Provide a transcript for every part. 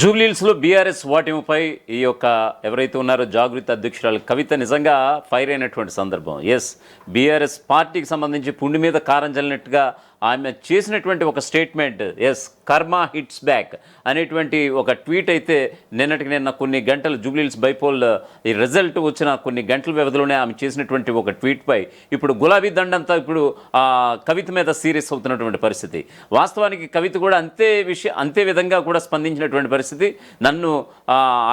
జూబ్లీహిల్స్లో బీఆర్ఎస్ ఓటమిపై ఈ యొక్క ఎవరైతే ఉన్నారో జాగృతి అధ్యక్షురాలు కవిత నిజంగా ఫైర్ అయినటువంటి సందర్భం. ఎస్, బీఆర్ఎస్ పార్టీకి సంబంధించి పుండి మీద కారం చల్లినట్టుగా ఆమె చేసినటువంటి ఒక స్టేట్మెంట్, ఎస్ కర్మ హిట్స్ బ్యాక్ అనేటువంటి ఒక ట్వీట్ అయితే నిన్న కొన్ని గంటలు జూబ్లీహిల్స్ బైపోల్ ఈ రిజల్ట్ వచ్చిన కొన్ని గంటల వ్యవధిలోనే ఆమె చేసినటువంటి ఒక ట్వీట్పై ఇప్పుడు గులాబీ దండంతా ఇప్పుడు కవిత మీద సీరియస్ అవుతున్నటువంటి పరిస్థితి. వాస్తవానికి కవిత కూడా అంతే విధంగా కూడా స్పందించినటువంటి పరిస్థితి. నన్ను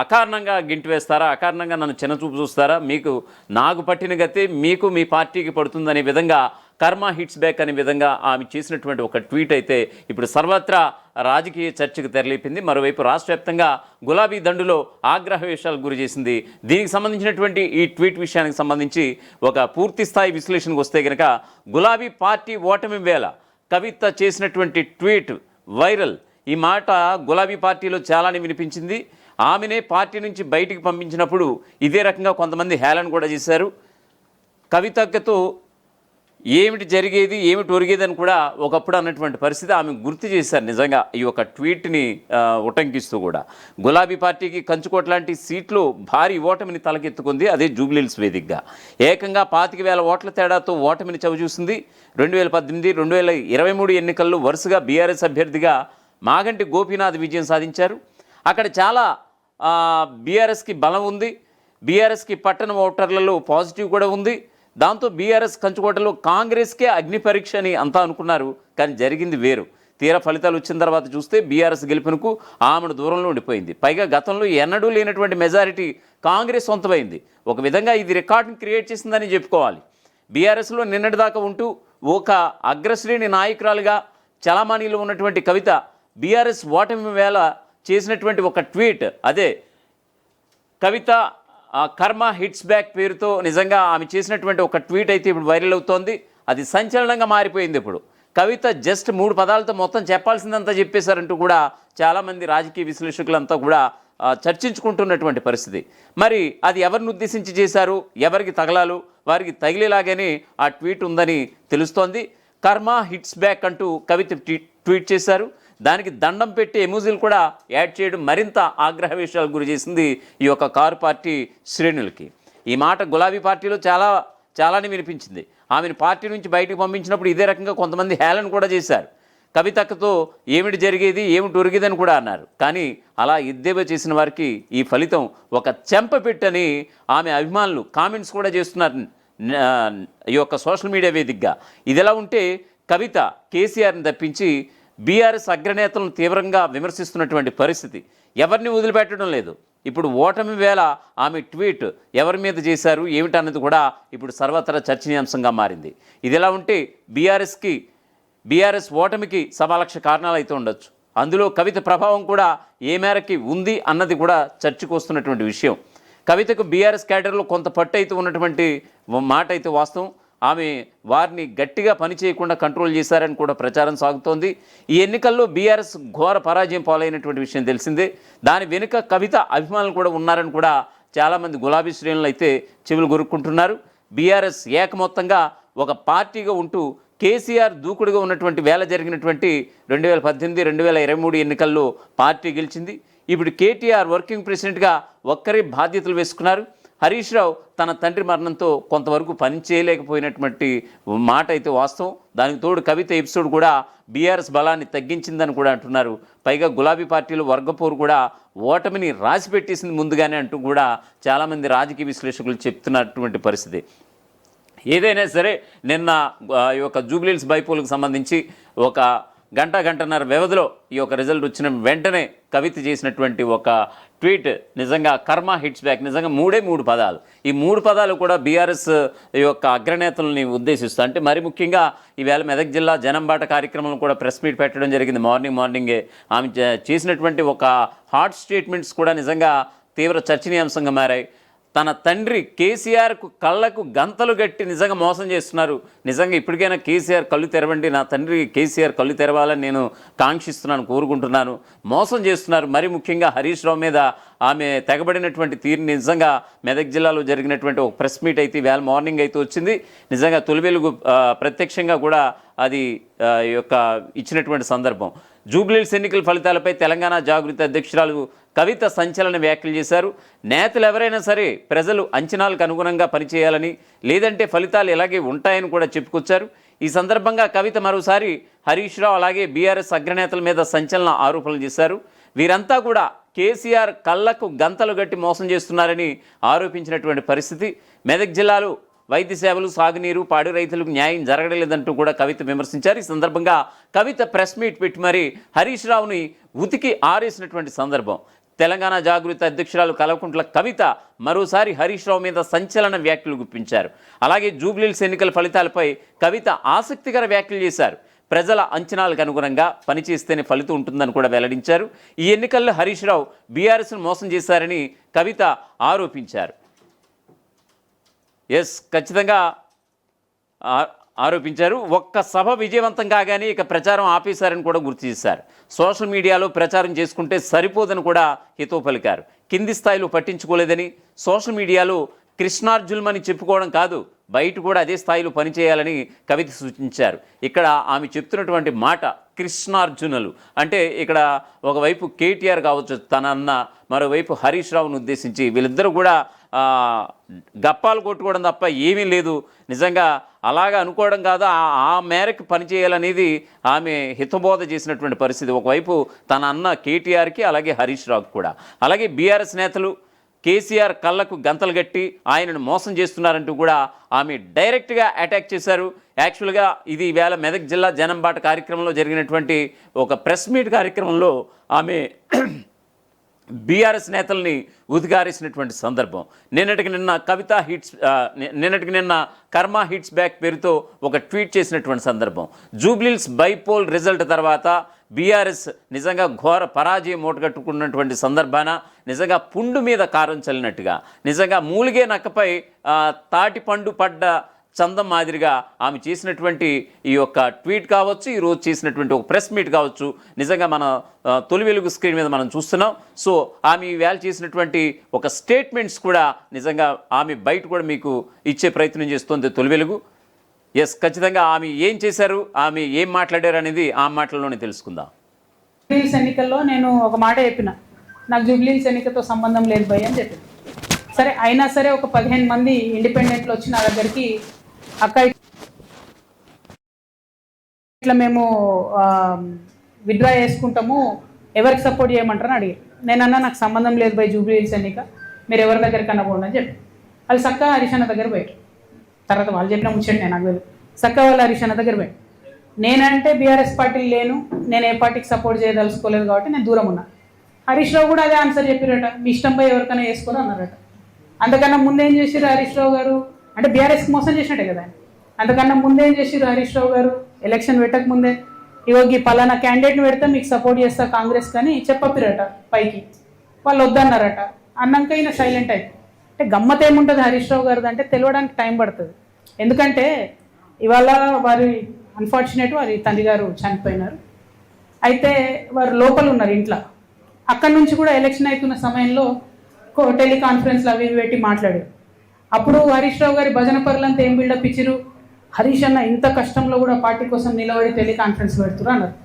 అకారణంగా గింటి వేస్తారా, అకారణంగా నన్ను చిన్నచూపు చూస్తారా, నాకు పట్టిన గతే మీకు మీ పార్టీకి పడుతుందనే విధంగా కర్మ హిట్స్ బ్యాక్ అనే విధంగా ఆమె చేసినటువంటి ఒక ట్వీట్ అయితే ఇప్పుడు సర్వత్రా రాజకీయ చర్చకు తెరలేపింది. మరోవైపు రాష్ట్ర వ్యాప్తంగా గులాబీ దండులో ఆగ్రహవేశాలకు గురి చేసింది. దీనికి సంబంధించినటువంటి ఈ ట్వీట్ విషయానికి సంబంధించి ఒక పూర్తి స్థాయి విశ్లేషణకు వస్తే కనుక గులాబీ పార్టీ ఓటమి వేళ కవిత చేసినటువంటి ట్వీట్ వైరల్. ఈ మాట గులాబీ పార్టీలో చాలానే వినిపించింది. ఆమెనే పార్టీ నుంచి బయటికి పంపించినప్పుడు ఇదే రకంగా కొంతమంది హేళన కూడా చేశారు. కవితతో ఏమిటి జరిగేది, ఏమిటి ఒరిగేది అని కూడా ఒకప్పుడు అన్నటువంటి పరిస్థితి ఆమె గుర్తు చేశారు. నిజంగా ఈ యొక్క ట్వీట్ని ఉటంకిస్తూ కూడా గులాబీ పార్టీకి కంచుకోట లాంటి సీట్లు భారీ ఓటమిని తలకెత్తుకుంది. అదే జూబ్లీహిల్స్ వేదికగా ఏకంగా 25,000 ఓట్ల తేడాతో ఓటమిని చవిచూసింది. 2018, 2023 ఎన్నికల్లో వరుసగా బీఆర్ఎస్ అభ్యర్థిగా మాగంటి గోపీనాథ్ విజయం సాధించారు. అక్కడ చాలా బీఆర్ఎస్కి బలం ఉంది. బీఆర్ఎస్కి పట్టణ ఓటర్లలో పాజిటివ్ కూడా ఉంది. దాంతో బీఆర్ఎస్ కంచుకోటలో కాంగ్రెస్కే అగ్ని పరీక్ష అని అంతా అనుకున్నారు. కానీ జరిగింది వేరు. తీరా ఫలితాలు వచ్చిన తర్వాత చూస్తే బీఆర్ఎస్ గెలుపునకు ఆమెను దూరంలో ఉండిపోయింది. పైగా గతంలో ఎన్నడూ లేనటువంటి మెజారిటీ కాంగ్రెస్ సొంతమైంది. ఒక విధంగా ఇది రికార్డుని క్రియేట్ చేసిందని చెప్పుకోవాలి. బీఆర్ఎస్లో నిన్నటిదాకా ఉంటూ ఒక అగ్రశ్రేణి నాయకురాలుగా చలామణిలో ఉన్నటువంటి కవిత బీఆర్ఎస్ ఓటమి వేళ చేసినటువంటి ఒక ట్వీట్, అదే కవిత కర్మ హిట్స్ బ్యాక్ పేరుతో నిజంగా ఆమె చేసినటువంటి ఒక ట్వీట్ అయితే ఇప్పుడు వైరల్ అవుతోంది. అది సంచలనంగా మారిపోయింది. ఇప్పుడు కవిత జస్ట్ 3 పదాలతో మొత్తం చెప్పాల్సిందంతా చెప్పేశారంటూ కూడా చాలామంది రాజకీయ విశ్లేషకులంతా కూడా చర్చించుకుంటున్నటువంటి పరిస్థితి. మరి అది ఎవరిని ఉద్దేశించి చేశారు, ఎవరికి తగలాలు, వారికి తగిలేలాగానే ఆ ట్వీట్ ఉందని తెలుస్తోంది. కర్మ హిట్స్ బ్యాక్ అంటూ కవిత ట్వీట్ చేశారు. దానికి దండం పెట్టి ఎమోజీలు కూడా యాడ్ చేయడం మరింత ఆగ్రహవేశాలకు గురి చేసింది ఈ యొక్క కారు పార్టీ శ్రేణులకి. ఈ మాట గులాబీ పార్టీలో చాలానే వినిపించింది. ఆమెను పార్టీ నుంచి బయటకు పంపించినప్పుడు ఇదే రకంగా కొంతమంది హేళన కూడా చేశారు. కవితతో ఏమిటి జరిగేది, ఏమిటి ఒరిగేదని కూడా అన్నారు. కానీ అలా ఎద్దేవా చేసిన వారికి ఈ ఫలితం ఒక చెంపపెట్టని ఆమె అభిమానులు కామెంట్స్ కూడా చేస్తున్నారు ఈ యొక్క సోషల్ మీడియా వేదికగా. ఇదిలా ఉంటే కవిత కేసీఆర్ని తప్పించి బీఆర్ఎస్ అగ్రనేతలను తీవ్రంగా విమర్శిస్తున్నటువంటి పరిస్థితి. ఎవరిని వదిలిపెట్టడం లేదు. ఇప్పుడు ఓటమి వేళ ఆమె ట్వీట్ ఎవరి మీద చేశారు ఏమిటన్నది కూడా ఇప్పుడు సర్వత్రా చర్చనీయాంశంగా మారింది. ఇదిలా ఉంటే బీఆర్ఎస్ ఓటమికి 1,00,000 కారణాలు అయితే ఉండొచ్చు. అందులో కవిత ప్రభావం కూడా ఏ మేరకి ఉంది అన్నది కూడా చర్చకు వస్తున్నటువంటి విషయం. కవితకు బీఆర్ఎస్ క్యాడర్లో కొంత పట్టు అయితే ఉన్నటువంటి మాట అయితే వాస్తవం. ఆమె వారిని గట్టిగా పని చేయకుండా కంట్రోల్ చేశారని కూడా ప్రచారం సాగుతోంది. ఈ ఎన్నికల్లో బీఆర్ఎస్ ఘోర పరాజయం పాలైనటువంటి విషయం తెలిసిందే. దాని వెనుక కవిత అభిమానులు కూడా ఉన్నారని కూడా చాలామంది గులాబీ శ్రేణులు అయితే చెవులు గొరుక్కుంటున్నారు. బీఆర్ఎస్ ఏకమొత్తంగా ఒక పార్టీగా ఉంటూ కేసీఆర్ దూకుడుగా ఉన్నటువంటి వేళ జరిగినటువంటి 2018, 2023 ఎన్నికల్లో పార్టీ గెలిచింది. ఇప్పుడు కేటీఆర్ వర్కింగ్ ప్రెసిడెంట్గా ఒక్కరే బాధ్యతలు వేసుకున్నారు. హరీష్ రావు తన తండ్రి మరణంతో కొంతవరకు పని చేయలేకపోయినటువంటి మాట అయితే వాస్తవం. దానికి తోడు కవిత ఎపిసోడ్ కూడా బీఆర్ఎస్ బలాన్ని తగ్గించిందని కూడా అంటున్నారు. పైగా గులాబీ పార్టీలో వర్గపోరు కూడా ఓటమిని రాసిపెట్టేసింది ముందుగానే అంటూ కూడా చాలామంది రాజకీయ విశ్లేషకులు చెప్తున్నటువంటి పరిస్థితి. ఏదైనా సరే నిన్న ఈ యొక్క జూబ్లీహిల్స్ బైపోల్కి సంబంధించి ఒక గంటన్నర వ్యవధిలో ఈ యొక్క రిజల్ట్ వచ్చిన వెంటనే కవిత చేసినటువంటి ఒక ట్వీట్ నిజంగా కర్మ హిట్స్ బ్యాక్. నిజంగా 3 పదాలు. ఈ 3 పదాలు కూడా బీఆర్ఎస్ యొక్క అగ్రనేతలని ఉద్దేశిస్తూ, అంటే మరి ముఖ్యంగా ఈవేళ మెదక్ జిల్లా జనంబాట కార్యక్రమంలో కూడా ప్రెస్ మీట్ పెట్టడం జరిగింది. మార్నింగే ఆమె చేసినటువంటి ఒక హాట్ స్టేట్మెంట్స్ కూడా నిజంగా తీవ్ర చర్చనీయాంశంగా మారాయి. తన తండ్రి కేసీఆర్కు కళ్ళకు గంతలు గట్టి నిజంగా మోసం చేస్తున్నారు. నిజంగా ఇప్పటికైనా కేసీఆర్ కళ్ళు తెరవండి, నా తండ్రి కేసీఆర్ కళ్ళు తెరవాలని నేను కాంక్షిస్తున్నాను, కోరుకుంటున్నాను. మోసం చేస్తున్నారు. మరి ముఖ్యంగా హరీష్ రావు మీద ఆమె తెగబడినటువంటి తీరు నిజంగా మెదక్ జిల్లాలో జరిగినటువంటి ఒక ప్రెస్ మీట్ అయితే వేళ మార్నింగ్ అయితే వచ్చింది. నిజంగా తొలి వెలుగు ప్రత్యక్షంగా కూడా అది యొక్క ఇచ్చినటువంటి సందర్భం. జూబ్లీహిల్స్ ఎన్నికల ఫలితాలపై తెలంగాణ జాగృతి అధ్యక్షురాలు కవిత సంచలన వ్యాఖ్యలు చేశారు. నేతలు ఎవరైనా సరే ప్రజలు అంచనాలకు అనుగుణంగా పనిచేయాలని, లేదంటే ఫలితాలు ఇలాగే ఉంటాయని కూడా చెప్పుకొచ్చారు. ఈ సందర్భంగా కవిత మరోసారి హరీష్ రావు అలాగే బీఆర్ఎస్ అగ్రనేతల మీద సంచలన ఆరోపణలు చేశారు. వీరంతా కూడా కేసీఆర్ కళ్ళకు గంతలు గట్టి మోసం చేస్తున్నారని ఆరోపించినటువంటి పరిస్థితి. మెదక్ జిల్లాలో వైద్య సేవలు, సాగునీరు, పాడి రైతులకు న్యాయం జరగలేదంటూ కూడా కవిత విమర్శించారు. ఈ సందర్భంగా కవిత ప్రెస్ మీట్ పెట్టి మరి హరీష్ రావుని ఉతికి ఆరేసినటువంటి సందర్భం. తెలంగాణ జాగృతి అధ్యక్షురాలు కల్వకుంట్ల కవిత మరోసారి హరీష్ రావు మీద సంచలన వ్యాఖ్యలు గుప్పించారు. అలాగే జూబ్లీహిల్స్ ఎన్నికల ఫలితాలపై కవిత ఆసక్తికర వ్యాఖ్యలు చేశారు. ప్రజల అంచనాలకు అనుగుణంగా పనిచేస్తేనే ఫలితం ఉంటుందని కూడా వెల్లడించారు. ఈ ఎన్నికల్లో హరీష్ రావు బీఆర్ఎస్ను మోసం చేశారని కవిత ఆరోపించారు. ఖచ్చితంగా ఆరోపించారు. ఒక్క సభ విజయవంతం కాగానే ఇక ప్రచారం ఆపేశారని కూడా గుర్తు చేశారు. సోషల్ మీడియాలో ప్రచారం చేసుకుంటే సరిపోదని కూడా హితవు పలికారు. కింది స్థాయిలో పట్టించుకోలేదని, సోషల్ మీడియాలో కృష్ణార్జునమని చెప్పుకోవడం కాదు, బయట కూడా అదే స్థాయిలో పనిచేయాలని కవిత సూచించారు. ఇక్కడ ఆమె చెప్తున్నటువంటి మాట కృష్ణార్జునులు అంటే ఇక్కడ ఒకవైపు కేటీఆర్ కావచ్చు తన అన్న, మరోవైపు హరీష్ రావును ఉద్దేశించి వీళ్ళిద్దరూ కూడా గప్పాలు కొట్టుకోవడం తప్ప ఏమీ లేదు. నిజంగా అలాగా అనుకోవడం కాదు, ఆ మేరకు పనిచేయాలనేది ఆమె హితబోధ చేసినటువంటి పరిస్థితి. ఒకవైపు తన అన్న కేటీఆర్కి అలాగే హరీష్ రావుకి కూడా. అలాగే బీఆర్ఎస్ నేతలు కేసీఆర్ కళ్ళకు గంతలు గట్టి ఆయనను మోసం చేస్తున్నారంటూ కూడా ఆమె డైరెక్ట్గా అటాక్ చేశారు. యాక్చువల్గా ఇది ఈవేళ మెదక్ జిల్లా జనంబాట కార్యక్రమంలో జరిగినటువంటి ఒక ప్రెస్ మీట్ కార్యక్రమంలో ఆమె బీఆర్ఎస్ నేతల్ని ఉదిగారేసినటువంటి సందర్భం. నిన్నటికి నిన్న కర్మ హిట్స్ బ్యాక్ పేరుతో ఒక ట్వీట్ చేసినటువంటి సందర్భం. జూబ్లీహిల్స్ బైపోల్ రిజల్ట్ తర్వాత బీఆర్ఎస్ నిజంగా ఘోర పరాజయం మూటగట్టుకున్నటువంటి సందర్భాన నిజంగా పుండు మీద కారం చల్లినట్టుగా, నిజంగా మూలిగే నక్కపై తాటిపండు పడ్డ చందం మాదిరిగా ఆమె చేసినటువంటి ఈ యొక్క ట్వీట్ కావచ్చు, ఈరోజు చేసినటువంటి ఒక ప్రెస్ మీట్ కావచ్చు, నిజంగా మన తొలి వెలుగు స్క్రీన్ మీద మనం చూస్తున్నాం. సో ఆమె ఈవేళ చేసినటువంటి ఒక స్టేట్మెంట్స్ కూడా నిజంగా ఆమె బయట కూడా మీకు ఇచ్చే ప్రయత్నం చేస్తుంది తొలి వెలుగు. ఖచ్చితంగా ఆమె ఏం చేశారు, ఆమె ఏం మాట్లాడారు అనేది ఆ మాటల్లోనే తెలుసుకుందాం. జూబ్లీహిల్స్ ఎన్నికల్లో నేను ఒక మాట చెప్పిన, నాకు జూబ్లీహిల్స్ ఎన్నికతో సంబంధం లేదు భయ్ అని చెప్పిన. సరే అయినా సరే ఒక 15 మంది ఇండిపెండెంట్లు వచ్చి నా దగ్గరికి, అక్క ఇట్లా మేము విత్డ్రా చేసుకుంటాము, ఎవరికి సపోర్ట్ చేయమంటారని అడిగారు. నేనన్నా నాకు సంబంధం లేదు భయ్ జూబ్లీహిల్స్ ఎన్నిక, మీరు ఎవరి దగ్గరికి పోండి అని చెప్పి వాళ్ళు చక్కగా హరీష్ అన్న దగ్గర పోయారు. తర్వాత వాళ్ళు చెప్పిన ముచ్చండి నేను నాకు తెలియదు. చక్కగా వాళ్ళు హరీష్ అన్న దగ్గర పోయారు. నేనంటే బీఆర్ఎస్ పార్టీలు లేను, నేను ఏ పార్టీకి సపోర్ట్ చేయదలుచుకోలేదు కాబట్టి నేను దూరం ఉన్నా. హరీష్ రావు కూడా అదే ఆన్సర్ చెప్పారట, మీ ఇష్టంపై ఎవరికైనా వేసుకొని అన్నారట. అంతకన్నా ముందేం చేసిర్రు హరీష్ రావు గారు అంటే బీఆర్ఎస్కి మోసం చేసినట్టే కదా. అంతకన్నా ముందేం చేసిర్రు హరీష్ రావు గారు ఎలక్షన్ పెట్టక ముందే, ఇవోకి పలానా క్యాండిడేట్ని పెడితే మీకు సపోర్ట్ చేస్తా కాంగ్రెస్ కానీ చెప్పపిరట పైకి, వాళ్ళు వద్దన్నారట. అన్నాక ఈయన సైలెంట్ అయిపోయి. అంటే గమ్మత్ ఏముంటుంది హరీష్ రావు గారిది అంటే తెలియడానికి టైం పడుతుంది. ఎందుకంటే ఇవాళ వారి అన్ఫార్చునేట్ వారి తండ్రి గారు చనిపోయినారు. అయితే వారు లోపల ఉన్నారు ఇంట్లో. అక్కడి నుంచి కూడా ఎలక్షన్ అవుతున్న సమయంలో టెలికాన్ఫరెన్స్లు అవి పెట్టి మాట్లాడారు. అప్పుడు హరీష్ రావు గారి భజన పరులంతా ఏం బిల్డప్ ఇచ్చిరు, హరీష్ అన్న ఇంత కష్టంలో కూడా పార్టీ కోసం నిలబడి టెలికాన్ఫరెన్స్ పెడుతురు అన్నారు.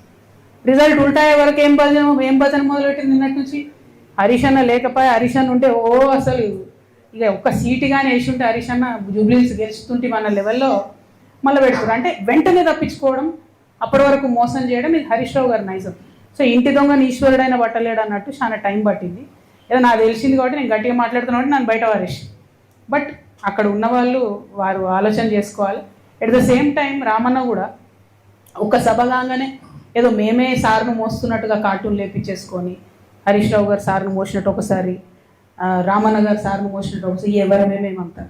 రిజల్ట్ ఉల్టాయే వరకు ఏం భజన మొదలుపెట్టింది నిన్నటి నుంచి. హరీష్ అన్న లేకపోయా, హరీష్ అన్న ఉంటే అసలు ఇక ఒక్క సీటు కానీ వేసి ఉంటే హరీష్ అన్న జూబ్లీహిల్స్ గెలుస్తుంటే మన లెవెల్లో మళ్ళీ పెడుతురు. అంటే వెంటనే తప్పించుకోవడం, అప్పటి వరకు మోసం చేయడం, ఇది హరీష్ రావు గారి నైజం. సో ఇంటి దొంగని ఈశ్వరుడైనా పట్టలేడు అన్నట్టు చాలా టైం పట్టింది. ఏదో నాకు తెలిసింది కాబట్టి నేను గట్టిగా మాట్లాడుతున్నా కాబట్టి నన్ను బయట వారేసి. బట్ అక్కడ ఉన్నవాళ్ళు వారు ఆలోచన చేసుకోవాలి. At the same time Ramanna కూడా ఒక సభ కాగానే ఏదో మేమే సార్ను మోస్తున్నట్టుగా కార్టూన్ లేపించేసుకొని, హరీష్ రావు గారు సార్ను మోసినట్టు ఒకసారి, రామన్న గారు సార్ను మోసినట్టు ఒకసారి, ఎవరమేమేమంతా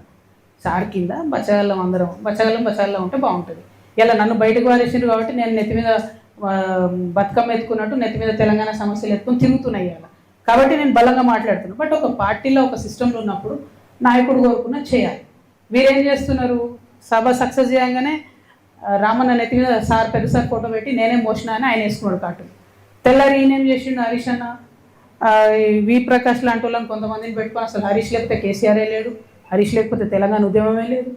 సార్ కింద బచ్చగల్లం అందరం బచ్చగల్లం ఉంటే బాగుంటుంది. ఇలా నన్ను బయటకు వారేసిండ్రు కాబట్టి నేను నెత్తి మీద బతుకమ్మ ఎత్తుకున్నట్టు నెత్తి మీద తెలంగాణ సమస్యలు ఎత్తుకొని తిరుగుతున్నాయి అలా. కాబట్టి నేను బలంగా మాట్లాడుతున్నాను. బట్ ఒక పార్టీలో ఒక సిస్టంలో ఉన్నప్పుడు నాయకుడు కోరుకున్న చేయాలి. వీరేం చేస్తున్నారు, సభ సక్సెస్ చేయగానే రామన్న నెత్తి మీద సార్ పెద్ద సార్ ఫోటో పెట్టి నేనే మోసిన అని ఆయన వేసుకున్నాడు కార్టూన్. తెల్లారి ఈయనేం చేసిండు, హరీష్ అన్న వి ప్రకాష్ లాంటి వాళ్ళని కొంతమందిని పెట్టుకొని అసలు హరీష్ లేకపోతే కేసీఆరే లేడు, హరీష్ లేకపోతే తెలంగాణ ఉద్యమమే లేదు,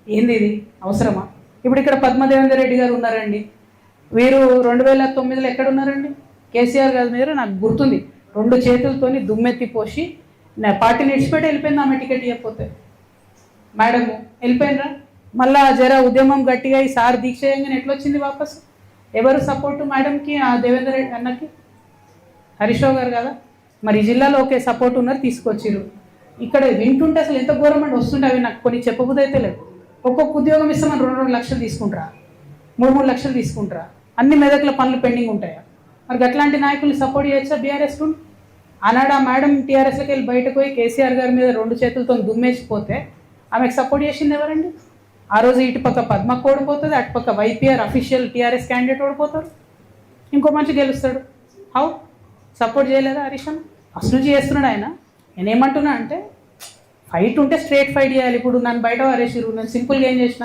ఏంది ఇది అవసరమా? ఇప్పుడు ఇక్కడ పద్మదేవేందర్ రెడ్డి గారు ఉన్నారండి, వీరు 2009లో ఎక్కడున్నారండి? కేసీఆర్ గారి మీద నాకు గుర్తుంది, 2 చేతులతోని దుమ్మెత్తి పోసి నా పార్టీని ఇడిచిపెట్టి వెళ్ళిపోయింది. ఆమె టికెట్ ఇవ్వకపోతే మేడము వెళ్ళిపోయినరా, మళ్ళా జర ఉద్యమం గట్టిగా ఈ సార్ దీక్ష చేయగానే ఎట్లా వచ్చింది వాపస్? ఎవరు సపోర్టు మేడంకి? ఆ దేవేందర్ రెడ్డి అన్నకి, హరీష్ రావు గారు కదా. మరి ఈ జిల్లాలో ఒకే సపోర్ట్ ఉన్నారు, తీసుకొచ్చిర్రు. ఇక్కడ వింటుంటే అసలు ఎంత గవర్నమెంట్ వస్తుంటే అవి నాకు కొన్ని చెప్పబుద్ధి అయితే లేదు. ఒక్కొక్క ఉద్యోగం ఇస్తామని 2 లక్షలు తీసుకుంటారా, 3 లక్షలు తీసుకుంటారా? అన్ని మెదక్ల పనులు పెండింగ్ ఉంటాయా? మరి అట్లాంటి నాయకుల్ని సపోర్ట్ చేయొచ్చా బీఆర్ఎస్ నుండి? ఆనాడు ఆ మేడం టీఆర్ఎస్లోకి వెళ్ళి బయటకు పోయి కేసీఆర్ గారి మీద 2 చేతులతో దుమ్మేసిపోతే ఆమెకు సపోర్ట్ చేసింది ఎవరండి? ఆ రోజు ఇటుపక్క పద్మకు ఓడిపోతుంది, అటుపక్క వైపీఆర్ అఫీషియల్ టీఆర్ఎస్ క్యాండిడేట్ ఓడిపోతారు, ఇంకో మనిషి గెలుస్తాడు. హౌ? సపోర్ట్ చేయలేదా హరీష్ అన్న? ఫస్ట్ నుంచి చేస్తున్నాడు ఆయన. నేనేమంటున్నా అంటే ఫైట్ ఉంటే స్ట్రేట్ ఫైట్ చేయాలి. ఇప్పుడు నన్ను బయట వారేసిరు, నేను సింపుల్గా ఏం చేసిన,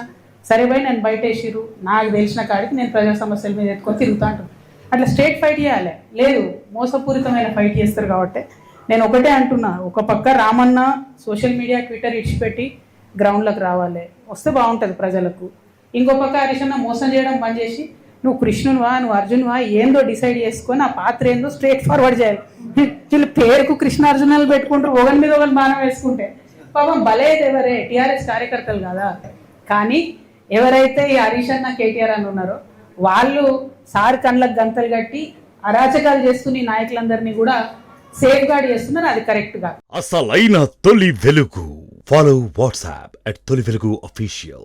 సరే పోయి నన్ను బయట వేసిరు, నాకు తెలిసిన కాడికి నేను ప్రజా సమస్యల మీద ఎత్తుకొని తిరుగుతా అంటాను. అట్లా స్ట్రేట్ ఫైట్ చేయాలి. లేదు, మోసపూరితమైన ఫైట్ చేస్తారు కాబట్టి నేను ఒకటే అంటున్నా, ఒక పక్క రామన్న సోషల్ మీడియా ట్విట్టర్ ఇడిచిపెట్టి గ్రౌండ్లోకి రావాలి, వస్తే బాగుంటుంది ప్రజలకు. ఇంకో పక్క హరీష్ అన్న మోసం చేయడం బంద్ చేసి నువ్వు కృష్ణునివా, నువ్వు అర్జునువా, ఏందో డిసైడ్ చేసుకొని ఆ పాత్ర ఏందో స్ట్రేట్ ఫార్వర్డ్ చేయాలి. వీళ్ళు పేరుకు కృష్ణార్జునాలు పెట్టుకుంటారు, ఒకరి మీద ఒకరు బాణం వేసుకుంటే పాపం బలేది ఎవరే? టీఆర్ఎస్ కార్యకర్తలు కదా. కానీ ఎవరైతే ఈ హరీష్ అన్న కేటీఆర్ అని ఉన్నారో వాళ్ళు సార్ కండ్లకు గంతలు కట్టి అరాచకాలు చేస్తున్న ఈ నాయకులందరినీ కూడా సేఫ్ గార్డ్ చేస్తున్నారు. అది కరెక్ట్ గా. అసలైన తొలి వెలుగు. ఫాలో వాట్సాప్ @తొలి వెలుగు official.